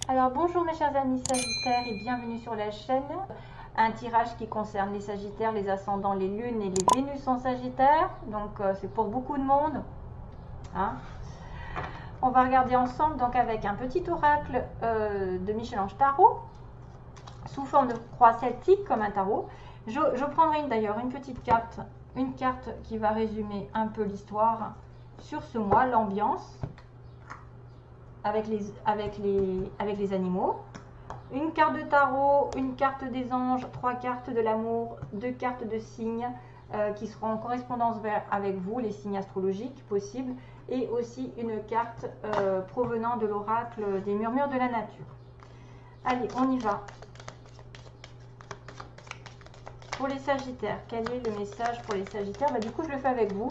Alors bonjour mes chers amis Sagittaires et bienvenue sur la chaîne. Un tirage qui concerne les Sagittaires, les ascendants, les lunes et les Vénus en Sagittaire. Donc c'est pour beaucoup de monde. Hein. On va regarder ensemble donc avec un petit oracle de Michel-Ange Tarot sous forme de croix celtique comme un tarot. Je prendrai d'ailleurs une petite carte, une carte qui va résumer un peu l'histoire sur ce mois, l'ambiance avec les animaux. Une carte de tarot, une carte des anges, 3 cartes de l'amour, 2 cartes de signes qui seront en correspondance avec vous, les signes astrologiques possibles, et aussi une carte provenant de l'oracle des murmures de la nature. Allez, on y va. Pour les Sagittaires, quel est le message pour les Sagittaires? Du coup, je le fais avec vous.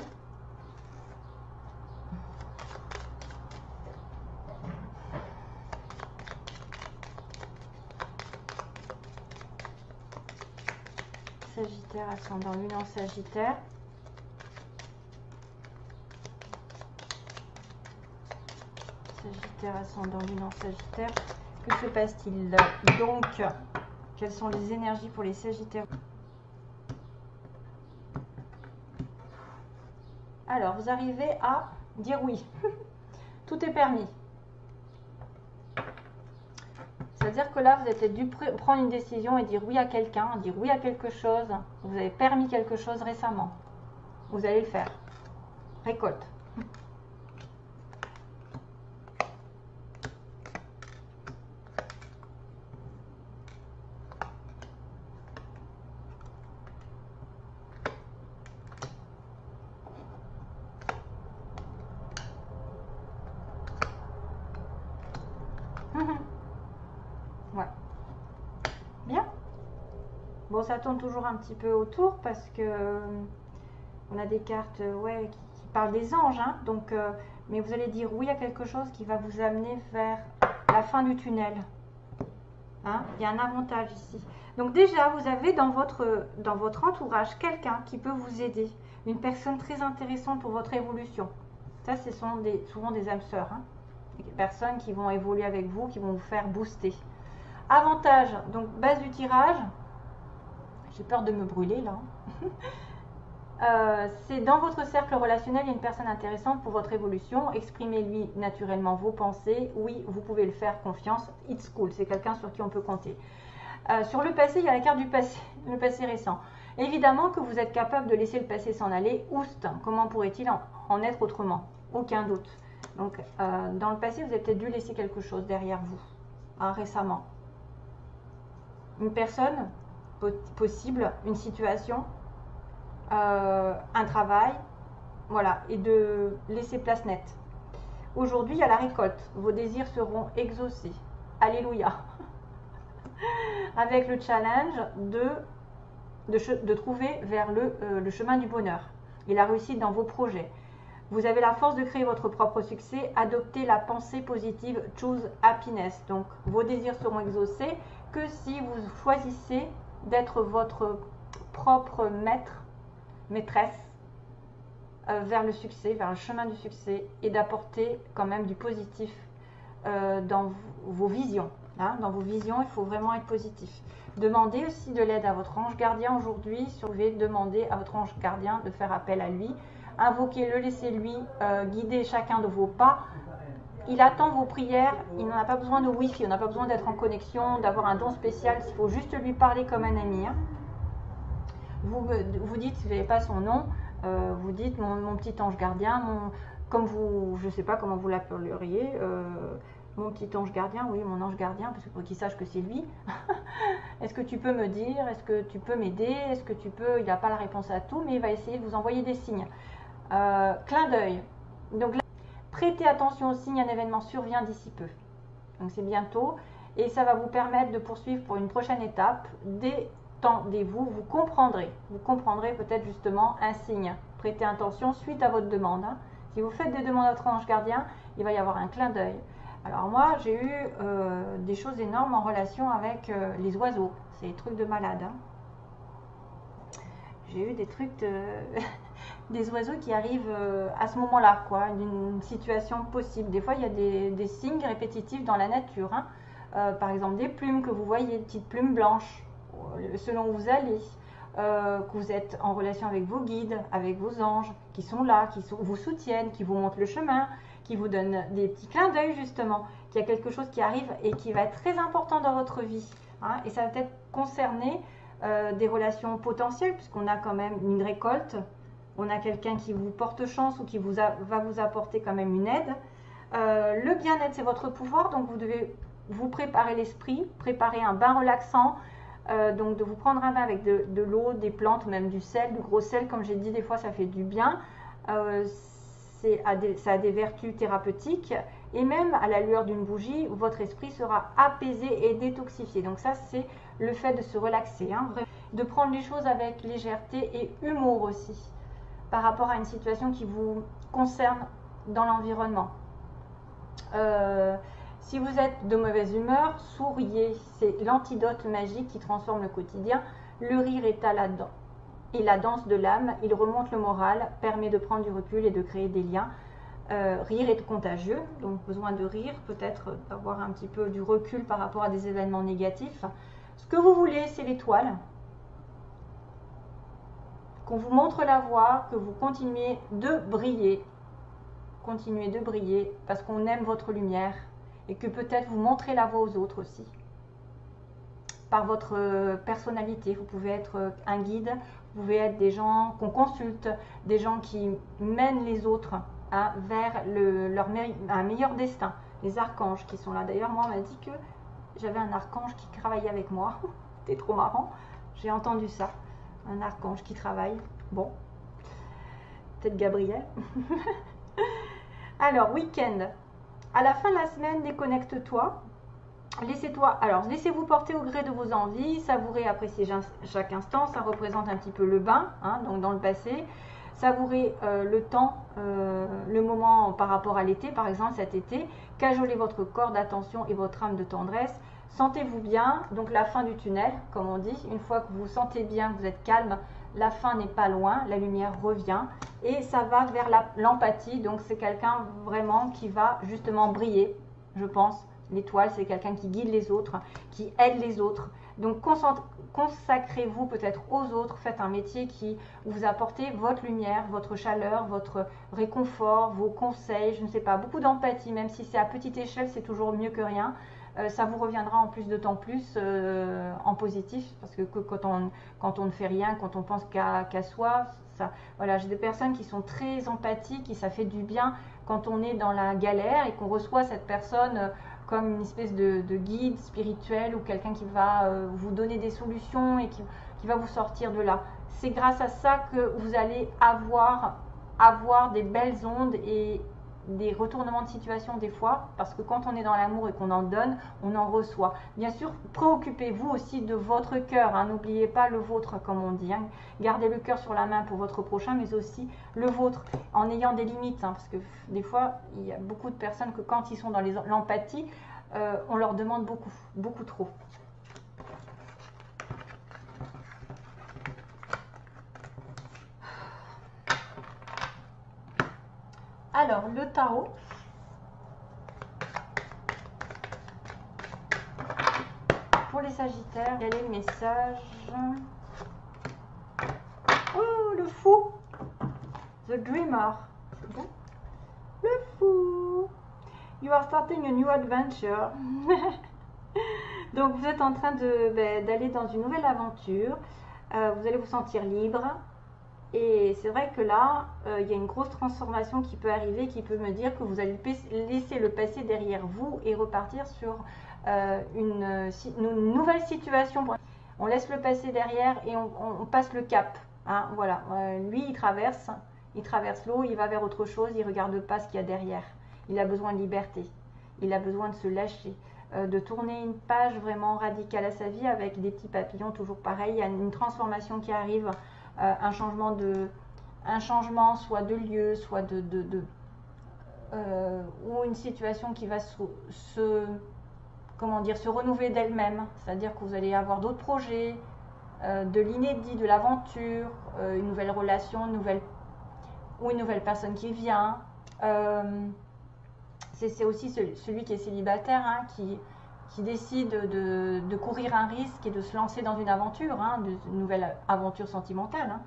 Sagittaire, ascendant lune en Sagittaire. Sagittaire, ascendant lune en Sagittaire. Que se passe-t-il donc? Quelles sont les énergies pour les Sagittaires? Alors, vous arrivez à dire oui. Tout est permis. C'est-à-dire que là, vous avez dû prendre une décision et dire oui à quelqu'un, dire oui à quelque chose. Vous avez permis quelque chose récemment. Vous allez le faire. Récolte. Ouais. Bien. Bon, ça tourne toujours un petit peu autour parce que on a des cartes ouais, qui parlent des anges. Hein, donc, mais vous allez dire oui à quelque chose qui va vous amener vers la fin du tunnel. Hein, il y a un avantage ici. Donc déjà, vous avez dans votre entourage quelqu'un qui peut vous aider. Une personne très intéressante pour votre évolution. Ça, ce sont souvent des âmes sœurs. Hein, des personnes qui vont évoluer avec vous, qui vont vous faire booster. Avantage, donc base du tirage, j'ai peur de me brûler là, c'est dans votre cercle relationnel, il y a une personne intéressante pour votre évolution, exprimez-lui naturellement vos pensées, oui, vous pouvez le faire, confiance, it's cool, c'est quelqu'un sur qui on peut compter. Sur le passé, il y a la carte du passé, le passé récent. Évidemment que vous êtes capable de laisser le passé s'en aller, oust, comment pourrait-il en être autrement? Aucun doute. Donc, dans le passé, vous avez peut-être dû laisser quelque chose derrière vous, hein, récemment. Une personne possible, une situation, un travail, voilà, et de laisser place nette. Aujourd'hui, il y a la récolte. Vos désirs seront exaucés. Alléluia. Avec le challenge de trouver vers le chemin du bonheur et la réussite dans vos projets. Vous avez la force de créer votre propre succès. Adoptez la pensée positive. Choose happiness. Donc, vos désirs seront exaucés que si vous choisissez d'être votre propre maîtresse vers le succès, vers le chemin du succès et d'apporter quand même du positif dans vos visions. Hein. Dans vos visions, il faut vraiment être positif. Demandez aussi de l'aide à votre ange gardien aujourd'hui. Si vous pouvez demander à votre ange gardien de faire appel à lui. Invoquez-le, laissez-lui guider chacun de vos pas. Il attend vos prières, il n'en a pas besoin de Wi-Fi, on n'a pas besoin d'être en connexion, d'avoir un don spécial, il faut juste lui parler comme un ami. Hein. Vous dites, si vous n'avez pas son nom, vous dites mon petit ange gardien, comme vous, je ne sais pas comment vous l'appelleriez, mon petit ange gardien, oui, mon ange gardien, parce que pour qu'il sache que c'est lui. Est-ce que tu peux me dire, est-ce que tu peux m'aider, est-ce que tu peux, il n'a pas la réponse à tout, mais il va essayer de vous envoyer des signes. Clin d'œil. Donc là, prêtez attention aux signes, un événement survient d'ici peu. Donc c'est bientôt. Et ça va vous permettre de poursuivre pour une prochaine étape. Détendez-vous, vous comprendrez. Vous comprendrez peut-être justement un signe. Prêtez attention suite à votre demande. Hein. Si vous faites des demandes à votre ange gardien, il va y avoir un clin d'œil. Alors moi, j'ai eu des choses énormes en relation avec les oiseaux. C'est des trucs de malade. Hein. J'ai eu des trucs de... des oiseaux qui arrivent à ce moment-là, quoi, d'une situation possible. Des fois, il y a des signes répétitifs dans la nature. Hein. par exemple des plumes que vous voyez, des petites plumes blanches, selon où vous allez, que vous êtes en relation avec vos guides, avec vos anges, qui sont là, vous soutiennent, qui vous montrent le chemin, qui vous donnent des petits clins d'œil justement, qu'il y a quelque chose qui arrive et qui va être très important dans votre vie. Hein, et ça va peut-être concerner des relations potentielles, puisqu'on a quand même une récolte, on a quelqu'un qui vous porte chance ou qui va vous apporter quand même une aide. Le bien-être, c'est votre pouvoir, donc vous devez vous préparer l'esprit, préparer un bain relaxant, donc de vous prendre un bain avec de l'eau, des plantes ou même du sel, du gros sel, comme j'ai dit, des fois ça fait du bien. Ça a des vertus thérapeutiques, et même à la lueur d'une bougie, votre esprit sera apaisé et détoxifié. Donc ça, c'est le fait de se relaxer, hein, de prendre les choses avec légèreté et humour aussi, par rapport à une situation qui vous concerne dans l'environnement. Si vous êtes de mauvaise humeur, souriez, c'est l'antidote magique qui transforme le quotidien. Le rire est à la dent. Et la danse de l'âme, il remonte le moral, permet de prendre du recul et de créer des liens. Rire est contagieux, donc besoin de rire, peut-être d'avoir un petit peu du recul par rapport à des événements négatifs. Ce que vous voulez, c'est l'étoile. Qu'on vous montre la voie, que vous continuez de briller. Continuez de briller parce qu'on aime votre lumière et que peut-être vous montrez la voie aux autres aussi. Par votre personnalité, vous pouvez être un guide, vous pouvez être des gens qu'on consulte, des gens qui mènent les autres vers un meilleur destin. Les archanges qui sont là. D'ailleurs, moi, on m'a dit que j'avais un archange qui travaillait avec moi. C'était trop marrant. J'ai entendu ça. Un archange qui travaille. Bon. Peut-être Gabriel. Alors, week-end. À la fin de la semaine, déconnecte-toi. Laissez-vous porter au gré de vos envies, savourez, appréciez chaque instant. Ça représente un petit peu le bain, hein, donc dans le passé. Savourez le temps, le moment par rapport à l'été, par exemple cet été. Cajolez votre corps d'attention et votre âme de tendresse. Sentez-vous bien, donc la fin du tunnel, comme on dit. Une fois que vous vous sentez bien, que vous êtes calme, la fin n'est pas loin, la lumière revient. Et ça va vers l'empathie, donc c'est quelqu'un vraiment qui va justement briller, je pense. L'étoile, c'est quelqu'un qui guide les autres, qui aide les autres. Donc consacrez-vous peut-être aux autres, faites un métier qui vous apporte votre lumière, votre chaleur, votre réconfort, vos conseils, je ne sais pas, beaucoup d'empathie, même si c'est à petite échelle, c'est toujours mieux que rien. Ça vous reviendra en plus de temps plus en positif, parce que quand on ne fait rien, quand on pense qu'à soi, voilà, j'ai des personnes qui sont très empathiques et ça fait du bien quand on est dans la galère et qu'on reçoit cette personne comme une espèce de guide spirituel ou quelqu'un qui va vous donner des solutions et qui va vous sortir de là. C'est grâce à ça que vous allez avoir des belles ondes et des retournements de situation des fois, parce que quand on est dans l'amour et qu'on en donne, on en reçoit. Bien sûr, préoccupez-vous aussi de votre cœur, hein, n'oubliez pas le vôtre comme on dit, hein. Gardez le cœur sur la main pour votre prochain, mais aussi le vôtre, en ayant des limites, hein, parce que des fois, il y a beaucoup de personnes que quand ils sont dans l'empathie, on leur demande beaucoup, beaucoup trop. Alors, le tarot. Pour les Sagittaires, quel est le message? Oh, le fou! The Dreamer. C'est bon? Le fou! You are starting a new adventure. Donc, vous êtes en train d'aller dans une nouvelle aventure. Vous allez vous sentir libre. Et c'est vrai que là, il y a une grosse transformation qui peut arriver, qui peut me dire que vous allez laisser le passé derrière vous et repartir sur une nouvelle situation. On laisse le passé derrière et on passe le cap. Hein, voilà. Lui, il traverse l'eau, il va vers autre chose, il ne regarde pas ce qu'il y a derrière. Il a besoin de liberté, il a besoin de se lâcher, de tourner une page vraiment radicale à sa vie avec des petits papillons, toujours pareil. Il y a une transformation qui arrive. Un changement soit de lieu, soit ou une situation qui va se renouveler d'elle-même. C'est-à-dire que vous allez avoir d'autres projets, de l'inédit, de l'aventure, une nouvelle relation, une nouvelle personne qui vient. C'est aussi celui qui est célibataire, hein, qui décide de courir un risque et de se lancer dans une aventure, hein, une nouvelle aventure sentimentale. Hein.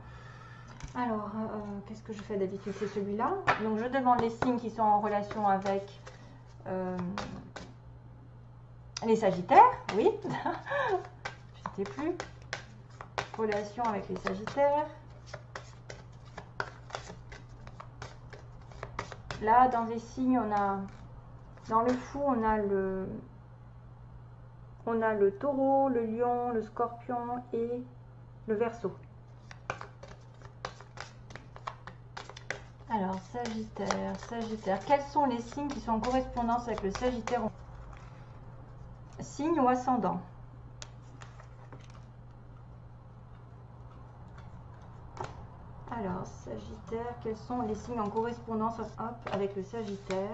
Alors, qu'est-ce que je fais d'habitude? C'est celui-là. Donc, je demande les signes qui sont en relation avec les Sagittaires. Oui, je ne sais plus. Relation avec les Sagittaires. Là, dans les signes, on a, dans le fou, on a le taureau, le lion, le scorpion et le verseau. Alors, Sagittaire. Quels sont les signes qui sont en correspondance avec le Sagittaire? Signe ou ascendant? Alors, Sagittaire, quels sont les signes en correspondance avec le Sagittaire?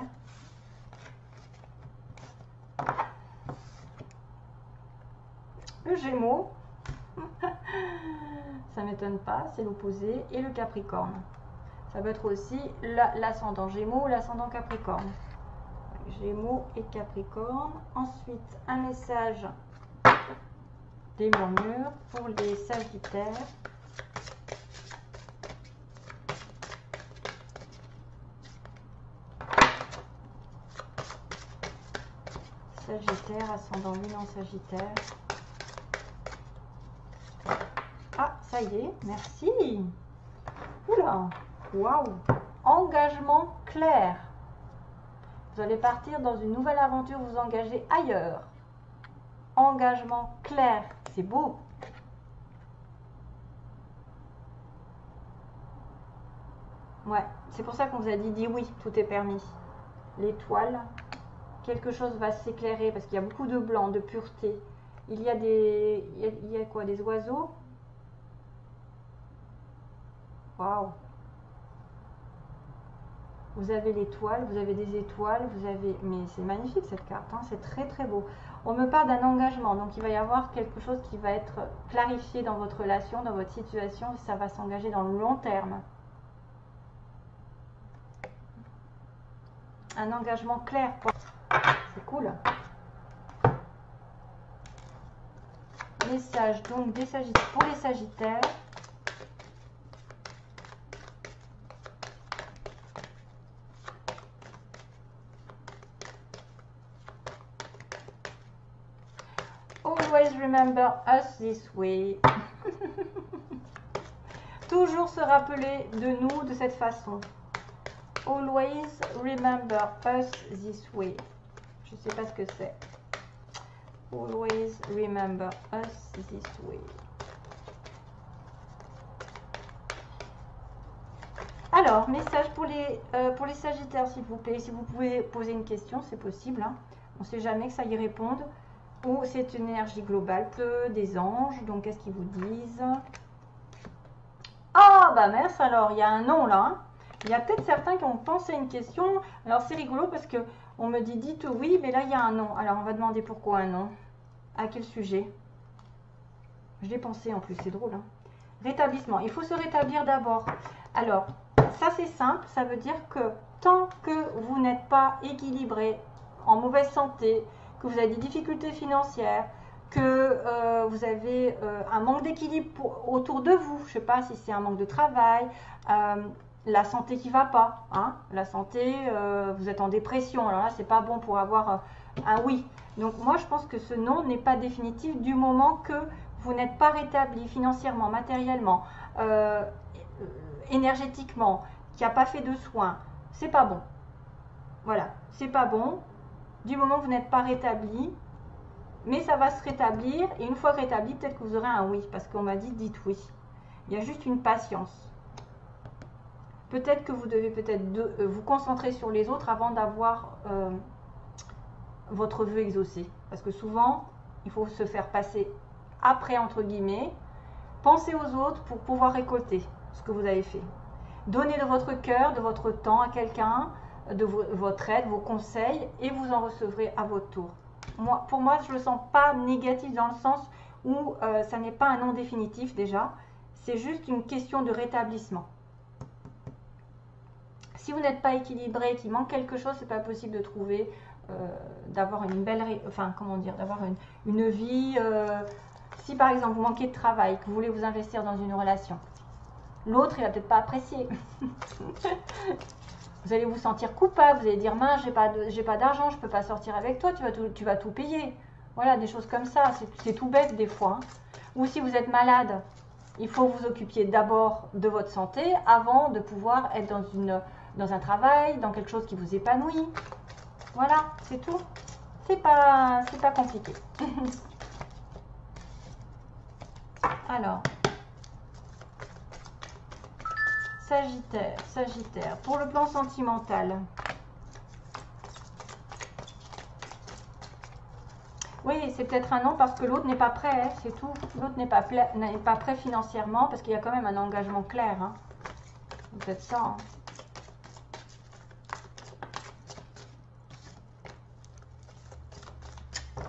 Le Gémeaux, ça ne m'étonne pas, c'est l'opposé, et le Capricorne. Ça peut être aussi l'ascendant Gémeaux ou l'ascendant Capricorne. Gémeaux et Capricorne. Ensuite, un message des murmures pour les Sagittaires. Sagittaire, ascendant Lion, Sagittaire. Ah, ça y est, merci. Oula, waouh. Engagement clair. Vous allez partir dans une nouvelle aventure, vous engager ailleurs. Engagement clair, c'est beau. Ouais, c'est pour ça qu'on vous a dit oui, tout est permis. L'étoile, quelque chose va s'éclairer parce qu'il y a beaucoup de blanc, de pureté. Il y a il y a quoi, des oiseaux? Waouh! Vous avez l'étoile, vous avez des étoiles, vous avez... Mais c'est magnifique cette carte, hein, c'est très très beau. On me parle d'un engagement, donc il va y avoir quelque chose qui va être clarifié dans votre relation, dans votre situation, ça va s'engager dans le long terme. Un engagement clair, c'est cool. Message donc des Sagittaires, pour les Sagittaires. Always remember us this way. Toujours se rappeler de nous de cette façon. Always remember us this way. Je ne sais pas ce que c'est. Always remember us this way. Alors, message pour les Sagittaires, s'il vous plaît. Si vous pouvez poser une question, c'est possible. Hein. On ne sait jamais que ça y réponde. Ou c'est une énergie globale des anges. Donc, qu'est-ce qu'ils vous disent? Ah, bah mince, alors, il y a un nom là. Hein. Il y a peut-être certains qui ont pensé à une question. Alors, c'est rigolo parce que on me dit dites oui, mais là, il y a un nom. Alors, on va demander pourquoi un nom. À quel sujet? Je l'ai pensé en plus, c'est drôle. Hein. Rétablissement. Il faut se rétablir d'abord. Alors, ça, c'est simple. Ça veut dire que tant que vous n'êtes pas équilibré, en mauvaise santé, que vous avez des difficultés financières, que vous avez un manque d'équilibre autour de vous, je ne sais pas si c'est un manque de travail, la santé qui ne va pas, hein, la santé, vous êtes en dépression, alors là, c'est pas bon pour avoir un oui. Donc, moi, je pense que ce non n'est pas définitif du moment que vous n'êtes pas rétabli financièrement, matériellement, énergétiquement, qui n'a pas fait de soins, c'est pas bon. Voilà, c'est pas bon. Du moment que vous n'êtes pas rétabli, mais ça va se rétablir, et une fois rétabli, peut-être que vous aurez un oui, parce qu'on m'a dit dites oui. Il y a juste une patience. Peut-être que vous devez vous concentrer sur les autres avant d'avoir votre vœu exaucé. Parce que souvent, il faut se faire passer après, entre guillemets. Pensez aux autres pour pouvoir récolter ce que vous avez fait. Donnez de votre cœur, de votre temps à quelqu'un, de votre aide, vos conseils, et vous en recevrez à votre tour. Pour moi, je ne le sens pas négatif dans le sens où ça n'est pas un non définitif déjà, c'est juste une question de rétablissement. Si vous n'êtes pas équilibré, qu'il manque quelque chose, c'est pas possible de trouver d'avoir une belle, enfin comment dire, d'avoir une vie. Si par exemple vous manquez de travail, que vous voulez vous investir dans une relation, l'autre il va peut-être pas apprécier. Vous allez vous sentir coupable, vous allez dire mince, j'ai pas d'argent, je peux pas sortir avec toi, tu vas tout payer. Voilà, des choses comme ça, c'est tout bête des fois. Hein. Ou si vous êtes malade, il faut vous occuper d'abord de votre santé avant de pouvoir être dans un travail, dans quelque chose qui vous épanouit. Voilà, c'est tout. C'est pas compliqué. Alors, Sagittaire, pour le plan sentimental. Oui, c'est peut-être un non parce que l'autre n'est pas prêt, hein, c'est tout. L'autre n'est pas prêt financièrement parce qu'il y a quand même un engagement clair. Hein. C'est peut-être ça. Hein.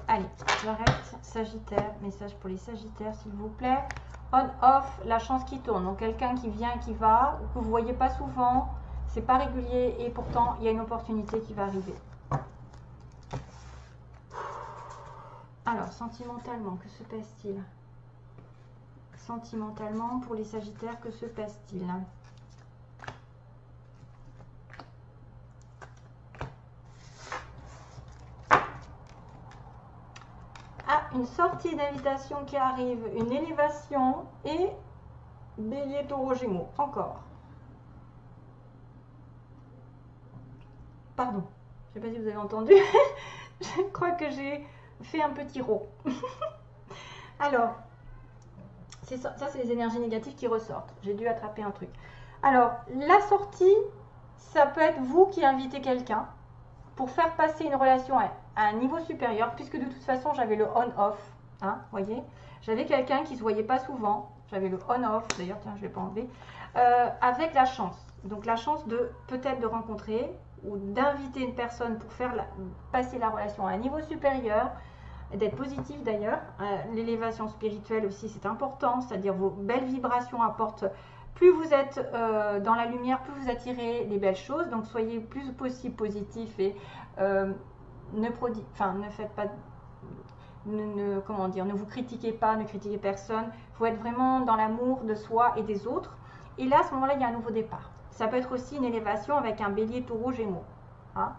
Allez, j'arrête. Sagittaire, message pour les Sagittaires s'il vous plaît. On-off, la chance qui tourne. Donc quelqu'un qui vient, qui va, que vous ne voyez pas souvent, c'est pas régulier et pourtant il y a une opportunité qui va arriver. Alors, sentimentalement, que se passe-t-il? Sentimentalement, pour les Sagittaires, que se passe-t-il? Ah, une sortie d'invitation qui arrive, une élévation et Bélier, Taureau, Gémeaux. Encore. Pardon, je ne sais pas si vous avez entendu. Je crois que j'ai fait un petit rot. Alors, ça c'est les énergies négatives qui ressortent. J'ai dû attraper un truc. Alors, la sortie, ça peut être vous qui invitez quelqu'un pour faire passer une relation à un niveau supérieur, puisque de toute façon, j'avais le on-off. Hein, voyez, j'avais quelqu'un qui ne se voyait pas souvent. J'avais le on-off, d'ailleurs, tiens, je ne l'ai pas enlevé, avec la chance. Donc, la chance de peut-être de rencontrer ou d'inviter une personne pour faire passer la relation à un niveau supérieur, d'être positif d'ailleurs. L'élévation spirituelle aussi, c'est important, c'est-à-dire vos belles vibrations apportent, plus vous êtes dans la lumière, plus vous attirez les belles choses, donc soyez le plus possible positif et ne faites pas, comment dire, ne vous critiquez pas, ne critiquez personne, il faut être vraiment dans l'amour de soi et des autres, et là à ce moment-là il y a un nouveau départ. Ça peut être aussi une élévation avec un Bélier, Taureau, Gémeaux. Hein,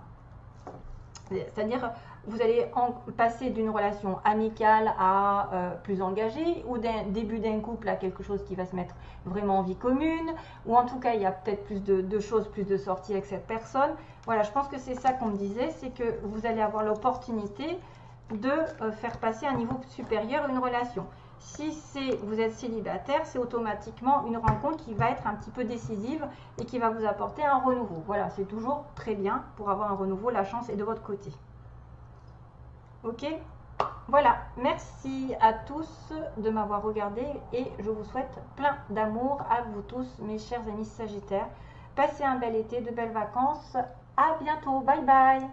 c'est-à-dire, vous allez passer d'une relation amicale à plus engagée, ou d'un début d'un couple à quelque chose qui va se mettre vraiment en vie commune, ou en tout cas, il y a peut-être plus de choses, plus de sorties avec cette personne. Voilà, je pense que c'est ça qu'on me disait, c'est que vous allez avoir l'opportunité de faire passer à un niveau supérieur une relation. Si vous êtes célibataire, c'est automatiquement une rencontre qui va être un petit peu décisive et qui va vous apporter un renouveau. Voilà, c'est toujours très bien pour avoir un renouveau, la chance est de votre côté. Ok? Voilà, merci à tous de m'avoir regardé et je vous souhaite plein d'amour à vous tous, mes chers amis Sagittaires. Passez un bel été, de belles vacances. À bientôt, bye bye!